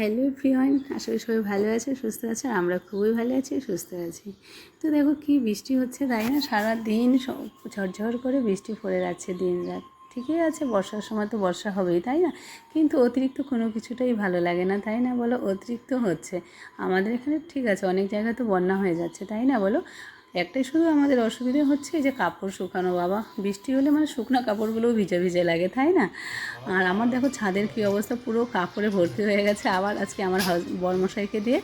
Hello everyone, আশা করি সবাই ভালো আছে, সুস্থ আছে। আমরা খুবই ভালো আছি, সুস্থ আছি। তো দেখো কি বৃষ্টি হচ্ছে, তাই না? সারাদিন ঝরঝর করে বৃষ্টি পড়ে যাচ্ছে দিন রাত। ঠিকই আছে, বর্ষার সময় তো বর্ষা হবেই, তাই না? কিন্তু অতিরিক্ত কোনো কিছুটাই ভালো লাগে না, তাই না বলো? অতিরিক্ত হচ্ছে আমাদের এখানে, ঠিক আছে, অনেক জায়গায় তো বন্যা হয়ে যাচ্ছে, তাই না বলো? একটাই শুধু আমাদের অসুবিধে হচ্ছে এই যে কাপড় শুকানো। বাবা, বৃষ্টি হলে মানে শুকনো কাপড়গুলোও ভিজে ভিজে লাগে, তাই না? আর আমার দেখো ছাদের কী অবস্থা, পুরো কাপড়ে ভর্তি হয়ে গেছে। আবার আজকে আমার বরমশাইকে দিয়ে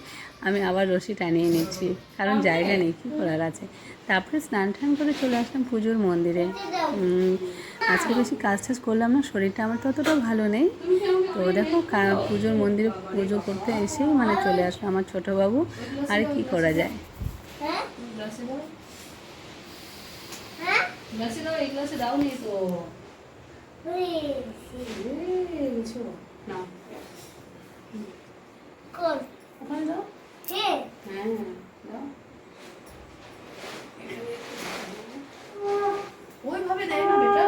আমি আবার রশি টানিয়ে নিচ্ছি, কারণ জায়গা নেই, কী করার আছে। তারপরে স্নান টান করে চলে আসলাম পুজোর মন্দিরে। আজকে বেশি কাজ টাজ করলাম না, শরীরটা আমার ততটাও ভালো নেই। তো দেখো পুজোর মন্দিরে পুজো করতে এসেই মানে চলে আসলো আমার ছোটো বাবু। আর কি করা যায়। গ্লাসে দাও, এই গ্লাসে দাও নি তো। নাও ওখানে দাও। হ্যাঁ দাও। ওইভাবে দেয় না বেটা,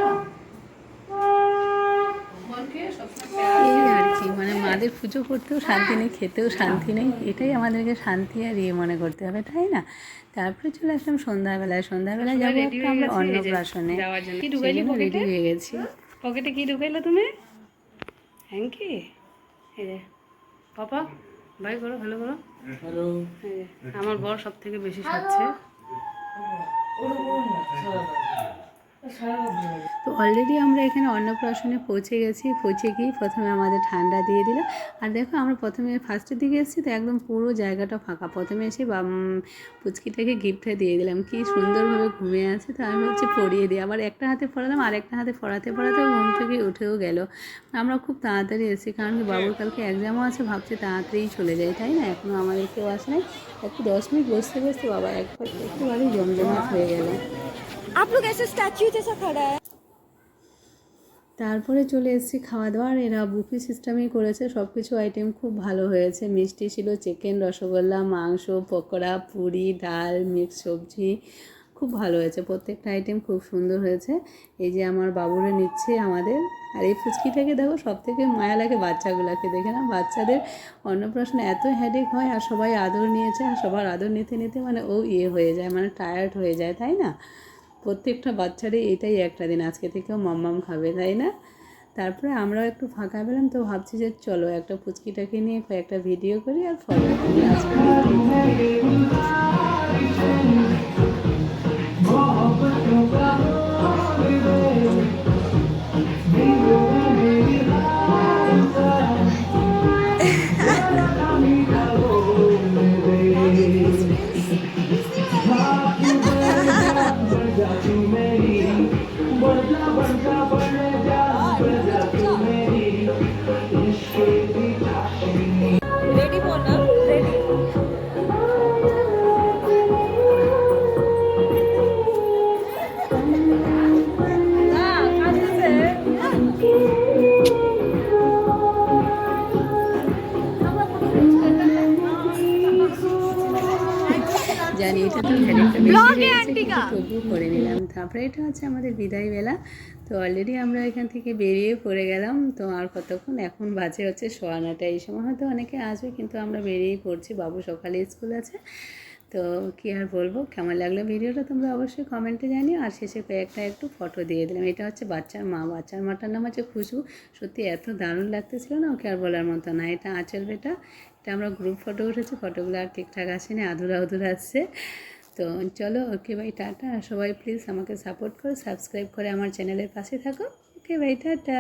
এই আর কি, মানে মাদের পুজো করতেও শান্তি নেই, খেতেও শান্তি নেই। এটাই আমাদেরকে শান্তি আর ইয়ে মনে করতে হবে, তাই না? তারপরে চলে আসলাম সন্ধ্যাবেলায় যাবো একটা আমরা অন্নপ্রাশনে, সেই জন্য রেডি হয়ে গেছি। পকেটে কি ঢুকাইলো তুমি? হ্যাঙ্কি? এই যে পাপা বাই করো, ভালো করো। আমার বর সব থেকে বেশি সাজছে। তো অলরেডি আমরা এখানে অন্নপ্রাশনে পৌঁছে গেছি। পৌঁছে গিয়ে প্রথমে আমাদের ঠান্ডা দিয়ে দিল। আর দেখো আমরা প্রথমে ফার্স্টের দিকে এসেছি তো একদম পুরো জায়গাটা ফাঁকা। প্রথমে এসে পুচকিটাকে গিফটটা দিয়ে দিলাম, কি সুন্দরভাবে ঘুমিয়ে আছে। তো আমি হচ্ছে পরিয়ে দিই, আবার একটা হাতে পড়ালাম, আর একটা হাতে পড়াতে ঘুম থেকে উঠেও গেল। আমরা খুব তাড়াতাড়ি এসেছি, কারণ কি বাবুর কালকে এক্সামও আছে, ভাবছি তাড়াতাড়ি চলে যাই, তাই না? এখনও আমাদের কেউ আসে নাই। একটু 10 মিনিট বসতে বসতে বাবা একেবারেই জমজমাট হয়ে গেল। आप लोग ऐसे स्टैच्यू जैसा खड़ा है। তারপরে চলে এসেছি খাওয়া দাওয়ার। এরা বুফে সিস্টেমেই করেছে, সব কিছু আইটেম খুব ভালো হয়েছে। মিষ্টি ছিল, চিকেন, রসগোল্লা, মাংস, পকোড়া, পুরি, ডাল, মিক্স সবজি, খুব ভালো হয়েছে। প্রত্যেকটা আইটেম খুব সুন্দর হয়েছে। এই যে আমার বাবুরা নিচ্ছে আমাদের। আর এই ফুচকিটাকে দেখো, সব থেকে মায়া লাগে বাচ্চাগুলোকে দেখে, না? বাচ্চাদের অন্নপ্রাশনে এত হেডেক হয়, আর সবাই আদর নিয়েছে, আর সবার আদর নিতে নিতে মানে ও হয়ে যায়, মানে টায়ার্ড হয়ে যায়, তাই না? প্রত্যেকটা বাচ্চারই এটাই একটা দিন, আজকে থেকেও মাম্মাম খাবে, তাই না? তারপরে আমরাও একটু ফাঁকা পেলাম, তো ভাবছি যে চলো একটা পুচকিটাকে নিয়ে কয়েকটা ভিডিও করি আর ফটো করি। আজকে रेडी बोलना, रेडी। জানি এটা তো হেডেকটা বেশি হয়ে গেছে, কিন্তু তবুও করে নিলাম। তারপরে এটা হচ্ছে আমাদের বিদায় বেলা। তো অলরেডি আমরা এখান থেকে বেরিয়ে পড়ে গেলাম। তো আর কতক্ষণ, এখন বাজে হচ্ছে 9:15। এই সময় হয়তো অনেকে আসবে, কিন্তু আমরা বেরিয়েই পড়ছি, বাবু সকালে স্কুল আছে। তো কী আর বলবো, কেমন লাগলো ভিডিওটা তোমরা অবশ্যই কমেন্টে জানিও। আর শেষে কয়েকটা একটু ফটো দিয়ে দিলাম। এটা হচ্ছে বাচ্চার মাটার নাম হচ্ছে খুশু। সত্যি এত দারুণ লাগতেছিল না, ওকে আর বলার মতো না। এটা আঁচল বেটা। এটা আমরা গ্রুপ ফটো উঠেছি, ফটোগুলো আর ঠিকঠাক আসেনি, আধুরা আসছে। তো চলো, ওকে ভাই, টাটা। সবাই প্লিজ আমাকে সাপোর্ট করো, সাবস্ক্রাইব করে আমার চ্যানেলের পাশে থাকো। ওকে ভাই, টাটা।